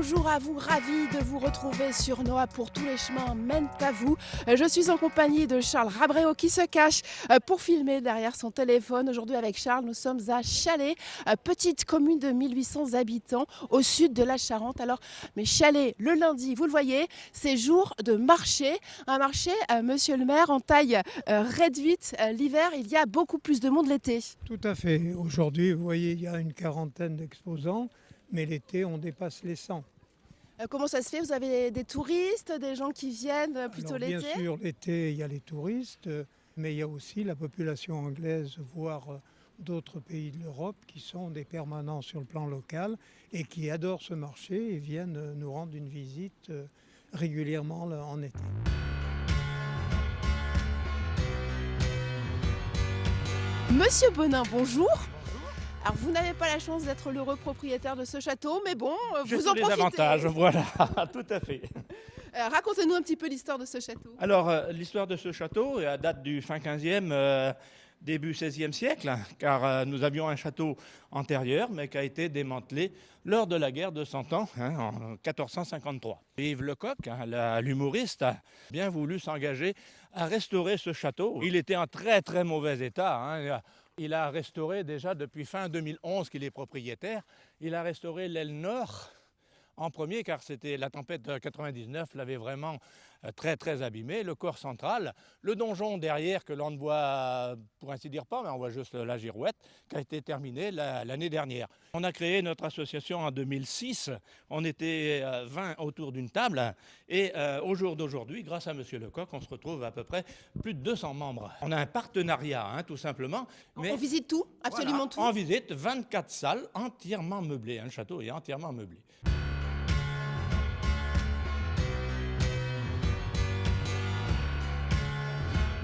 bonjour à vous, ravi de vous retrouver sur Noah pour tous les chemins mènent à vous. Je suis en compagnie de Charles Rabréau qui se cache pour filmer derrière son téléphone. Aujourd'hui avec Charles, nous sommes à Chalais, petite commune de 1800 habitants au sud de la Charente. Alors, mais Chalais, le lundi, vous le voyez, c'est jour de marché. Un marché, monsieur le maire, en taille réduite. L'hiver, il y a beaucoup plus de monde l'été. Tout à fait. Aujourd'hui, vous voyez, il y a une quarantaine d'exposants, mais l'été, on dépasse les 100. Comment ça se fait? Vous avez des touristes, des gens qui viennent plutôt Alors, l'été? bien sûr, l'été, il y a les touristes, mais il y a aussi la population anglaise, voire d'autres pays de l'Europe, qui sont des permanents sur le plan local et qui adorent ce marché et viennent nous rendre une visite régulièrement en été. Monsieur Bonin, bonjour. Alors vous n'avez pas la chance d'être l'heureux propriétaire de ce château, mais bon, vous en les profitez. avantages, voilà, tout à fait. Racontez-nous un petit peu l'histoire de ce château. Alors, l'histoire de ce château date du fin 15e, début 16e siècle, car nous avions un château antérieur, mais qui a été démantelé lors de la guerre de 100 ans, en 1453. Yves Lecoq, l'humoriste, a bien voulu s'engager à restaurer ce château. Il était en très très mauvais état. Il a restauré déjà depuis fin 2011 qu'il est propriétaire. Il a restauré l'aile nord en premier, car c'était la tempête de 99 l'avait vraiment très très abîmé. Le corps central, le donjon derrière que l'on ne voit pour ainsi dire pas, mais on voit juste la girouette, qui a été terminée l'année dernière. On a créé notre association en 2006. On était 20 autour d'une table et au jour d'aujourd'hui, grâce à Monsieur Lecoq, on se retrouve à peu près plus de 200 membres. On a un partenariat, tout simplement. Mais on visite tout, absolument voilà, tout. On visite 24 salles entièrement meublées. Le château est entièrement meublé.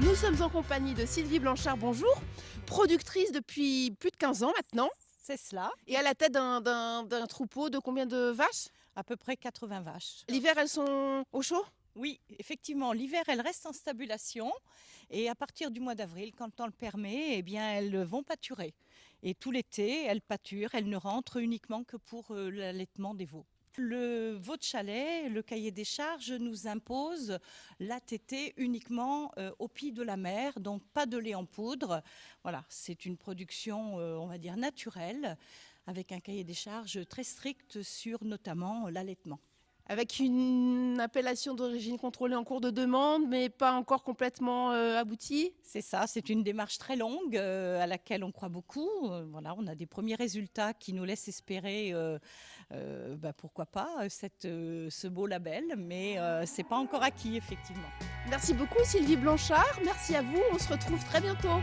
Nous sommes en compagnie de Sylvie Blanchard, bonjour, productrice depuis plus de 15 ans maintenant, C'est cela, et à la tête d'un troupeau de combien de vaches? à peu près 80 vaches. L'hiver, elles sont au chaud? Oui, effectivement, l'hiver, elles restent en stabulation et à partir du mois d'avril, quand le temps le permet, eh bien, elles vont pâturer. Et tout l'été, elles pâturent, elles ne rentrent uniquement que pour l'allaitement des veaux. Le veau de Chalais, le cahier des charges nous impose l'ATT uniquement au pied de la mer, donc pas de lait en poudre. Voilà, c'est une production, on va dire, naturelle, avec un cahier des charges très strict sur notamment l'allaitement. Avec une appellation d'origine contrôlée en cours de demande, mais pas encore complètement aboutie. C'est ça, c'est une démarche très longue à laquelle on croit beaucoup. Voilà, on a des premiers résultats qui nous laissent espérer, pourquoi pas, ce beau label, mais c'est pas encore acquis effectivement. Merci beaucoup Sylvie Blanchard, merci à vous, on se retrouve très bientôt.